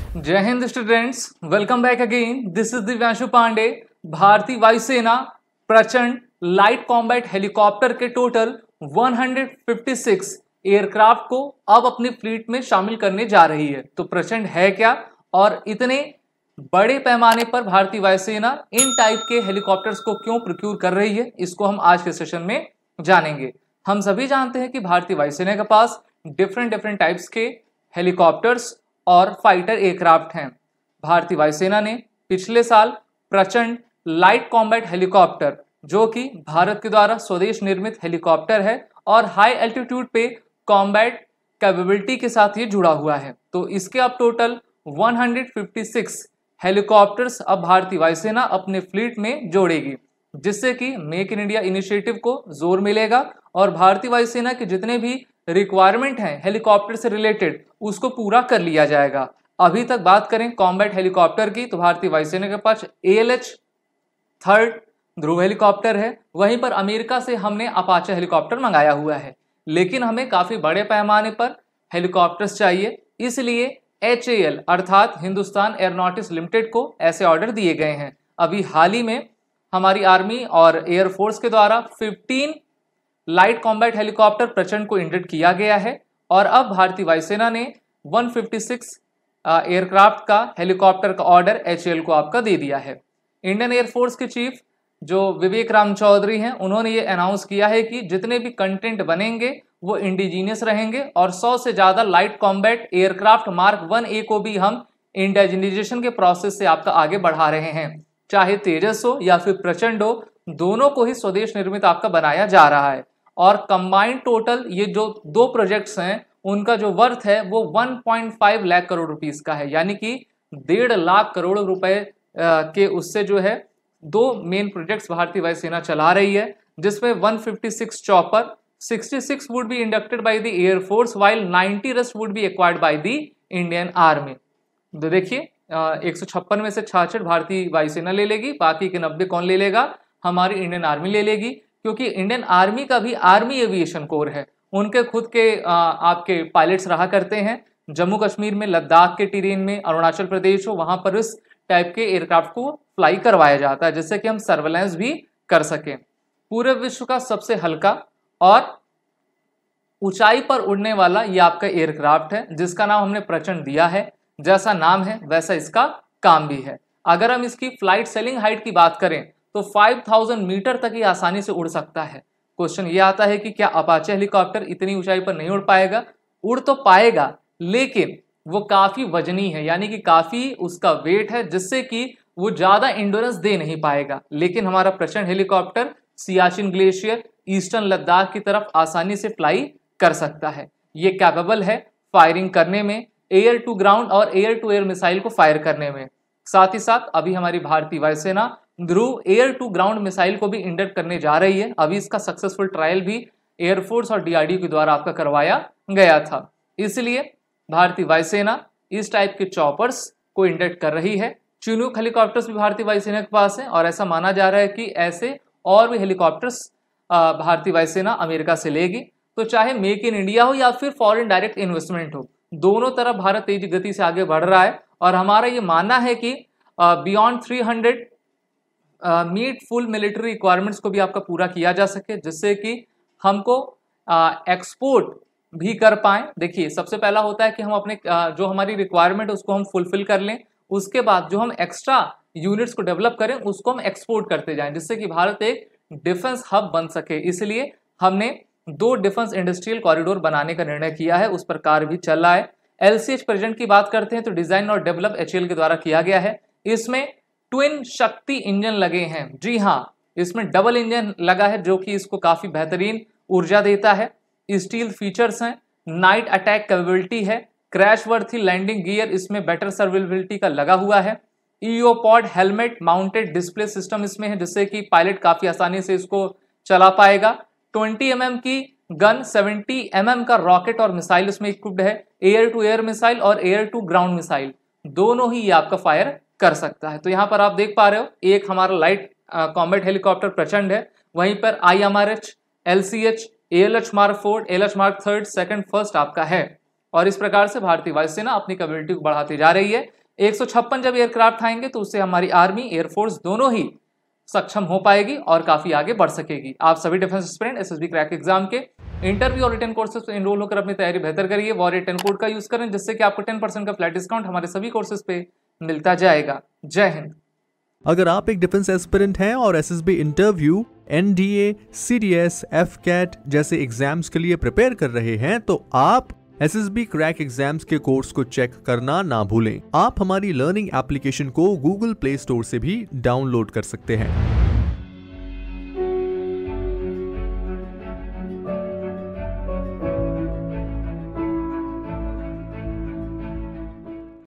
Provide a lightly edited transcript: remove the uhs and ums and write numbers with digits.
जय हिंद students, welcome back again. This is Divyanshu Pandey. भारतीय वायुसेना प्रचंड लाइट कॉम्बैट हेलीकॉप्टर के टोटल 156 एयरक्राफ्ट को अब अपनी फ्लीट में शामिल करने जा रही है। तो प्रचंड है क्या और इतने बड़े पैमाने पर भारतीय वायुसेना इन टाइप के हेलीकॉप्टर्स को क्यों प्रोक्यूर कर रही है, इसको हम आज के सेशन में जानेंगे। हम सभी जानते हैं कि भारतीय वायुसेना के पास डिफरेंट टाइप्स के हेलीकॉप्टर्स और फाइटर एयरक्राफ्ट हैं। भारतीय वायुसेना ने पिछले साल प्रचंड लाइट कॉम्बैट हेलीकॉप्टर, जो कि भारत के द्वारा स्वदेश निर्मित हेलीकॉप्टर है और हाई एल्टीट्यूड पे कॉम्बैट कैपेबिलिटी के साथ ये जुड़ा हुआ है, तो इसके अब टोटल 156 हेलीकॉप्टर्स अब भारतीय वायुसेना अपने फ्लीट में जोड़ेगी, जिससे कि मेक इन इंडिया इनिशिएटिव को जोर मिलेगा और भारतीय वायुसेना के जितने भी रिक्वायरमेंट हैं हेलीकॉप्टर से रिलेटेड उसको पूरा कर लिया जाएगा। अभी तक बात करें कॉम्बैट हेलीकॉप्टर की, तो भारतीय वायुसेना के पास ALH-3 ध्रुव हेलीकॉप्टर है। वहीं पर अमेरिका से हमने अपाचे हेलीकॉप्टर मंगाया हुआ है, लेकिन हमें काफी बड़े पैमाने पर हेलीकॉप्टर्स चाहिए, इसलिए HAL अर्थात हिंदुस्तान एयरोनॉटिक्स लिमिटेड को ऐसे ऑर्डर दिए गए हैं। अभी हाल ही में हमारी आर्मी और एयरफोर्स के द्वारा 15 लाइट कॉम्बैट हेलीकॉप्टर प्रचंड को इंडेक्ट किया गया है और अब भारतीय वायुसेना ने 156 एयरक्राफ्ट का हेलीकॉप्टर का ऑर्डर HAL को आपका दे दिया है। इंडियन एयरफोर्स के चीफ जो विवेक राम चौधरी हैं, उन्होंने ये अनाउंस किया है कि जितने भी कंटेंट बनेंगे वो इंडिजीनियस रहेंगे और 100 से ज्यादा light combat aircraft mark 1A को भी हम इंडिजीनाइजेशन के प्रोसेस से आपका आगे बढ़ा रहे हैं। चाहे तेजस हो या फिर प्रचंड हो, दोनों को ही स्वदेश निर्मित आपका बनाया जा रहा है और कंबाइंड टोटल ये जो दो प्रोजेक्ट्स हैं उनका जो वर्थ है वो 1.5 लाख करोड़ रुपीस का है, यानी कि 1.5 लाख करोड़ रुपए के उससे जो है दो मेन प्रोजेक्ट्स भारतीय वायुसेना चला रही है, जिसमें 156 chopper, 66 would be inducted by the air force while 90 rest would be acquired by the Indian army. तो देखिए 156 में से 66 भारतीय वायुसेना ले लेगी, बाकी के 90 कौन ले लेगा? हमारी इंडियन आर्मी ले लेगी, क्योंकि इंडियन आर्मी का भी आर्मी एविएशन कोर है। उनके खुद के आपके पायलट्स रहा करते हैं जम्मू कश्मीर में, लद्दाख के टेरेन में, अरुणाचल प्रदेश हो, वहां पर इस टाइप के एयरक्राफ्ट को फ्लाई करवाया जाता है, जिससे कि हम सर्वेलेंस भी कर सकें। पूरे विश्व का सबसे हल्का और ऊंचाई पर उड़ने वाला ये आपका एयरक्राफ्ट है, जिसका नाम हमने प्रचंड दिया है। जैसा नाम है वैसा इसका काम भी है। अगर हम इसकी फ्लाइट सेलिंग हाइट की बात करें तो 5000 मीटर तक ही आसानी से उड़ सकता है। क्वेश्चन ये आता है कि क्या अपाचे हेलीकॉप्टर इतनी ऊंचाई पर नहीं उड़ पाएगा? उड़ तो पाएगा, लेकिन वो काफी वजनी है, यानी कि काफी उसका वेट है, जिससे कि वो ज्यादा इंड्योरेंस दे नहीं पाएगा। लेकिन हमारा प्रचंड helicopter Siachen glacier, eastern Ladakh की तरफ आसानी से फ्लाई कर सकता है। ये कैपेबल है फायरिंग करने में, एयर टू ग्राउंड और एयर टू एयर मिसाइल को फायर करने में। साथ ही साथ अभी हमारी भारतीय वायुसेना ध्रुव एयर टू ग्राउंड मिसाइल को भी इंडक्ट करने जा रही है। अभी इसका सक्सेसफुल ट्रायल भी एयरफोर्स और DRDO के द्वारा आपका करवाया गया था। इसलिए भारतीय वायुसेना इस टाइप के चॉपर्स को इंडक्ट कर रही है। चिनूक हेलीकॉप्टर्स भी भारतीय वायुसेना के पास है और ऐसा माना जा रहा है कि ऐसे और भी हेलीकॉप्टर्स भारतीय वायुसेना अमेरिका से लेगी। तो चाहे मेक इन इंडिया हो या फिर फॉरेन डायरेक्ट इन्वेस्टमेंट हो, दोनों तरफ भारत तेज गति से आगे बढ़ रहा है और हमारा ये मानना है कि beyond 300 meet full military requirements को भी आपका पूरा किया जा सके, जिससे कि हमको एक्सपोर्ट भी कर पाएं। देखिए सबसे पहला होता है कि हम अपने जो हमारी रिक्वायरमेंट है उसको हम फुलफिल कर लें, उसके बाद जो हम एक्स्ट्रा यूनिट्स को डेवलप करें उसको हम एक्सपोर्ट करते जाएं, जिससे कि भारत एक डिफेंस हब बन सके। इसलिए हमने 2 डिफेंस इंडस्ट्रियल कॉरिडोर बनाने का निर्णय किया है, उस पर कार्य भी चल रहा है। LCH प्रेजेंट की बात करते हैं तो डिजाइन और डेवलप HAL के द्वारा किया गया है। इसमें ट्विन शक्ति इंजन लगे हैं। जी हाँ, इसमें डबल इंजन लगा है जो कि इसको काफी बेहतरीन ऊर्जा देता है। स्टील फीचर्स हैं, नाइट अटैक कैपेबिलिटी है, क्रैश वर्थी लैंडिंग गियर इसमें बेटर सर्विलेबिलिटी का लगा हुआ है। ईओपॉड हेलमेट माउंटेड डिस्प्ले सिस्टम इसमें है, जिससे कि पायलट काफी आसानी से इसको चला पाएगा। 20 mm की गन, 70 mm का रॉकेट और मिसाइल इसमें इक्विप्ड है। एयर टू एयर मिसाइल और एयर टू ग्राउंड मिसाइल दोनों ही ये आपका फायर कर सकता है। तो यहाँ पर आप देख पा रहे हो, एक हमारा लाइट कॉम्बैट हेलीकॉप्टर प्रचंड है, वहीं पर IMRH, LCH, ALH Mark 4, ALH Mark 3, 2nd, 1st आपका है। और इस प्रकार से भारतीय वायुसेना अपनी कैपेबिलिटी को बढ़ाती जा रही है। 156 जब एयरक्राफ्ट आएंगे तो उससे हमारी आर्मी, एयरफोर्स दोनों ही सक्षम हो पाएगी और काफी आगे बढ़ सकेगी। आप सभी defence aspirant SSB crack exam के इंटरव्यू और रिटन कोर्सेज पे एनरोल होकर अपनी तैयारी बेहतर करिए। वॉरियर 10 कोड का यूज करें जिससे कि आपको 10% का फ्लैट डिस्काउंट हमारे सभी कोर्सेज पे मिलता जाएगा। जय हिंद। अगर आप एक डिफेंस एस्पिरेंट हैं और SSB interview, NDA, CDS, AFCAT जैसे एग्जाम्स के लिए प्रिपेयर कर रहे हैं तो आप एसएसबी क्रैक एग्जाम्स के कोर्स को चेक करना ना भूलें। आप हमारी लर्निंग एप्लीकेशन को गूगल प्ले स्टोर से भी डाउनलोड कर सकते हैं।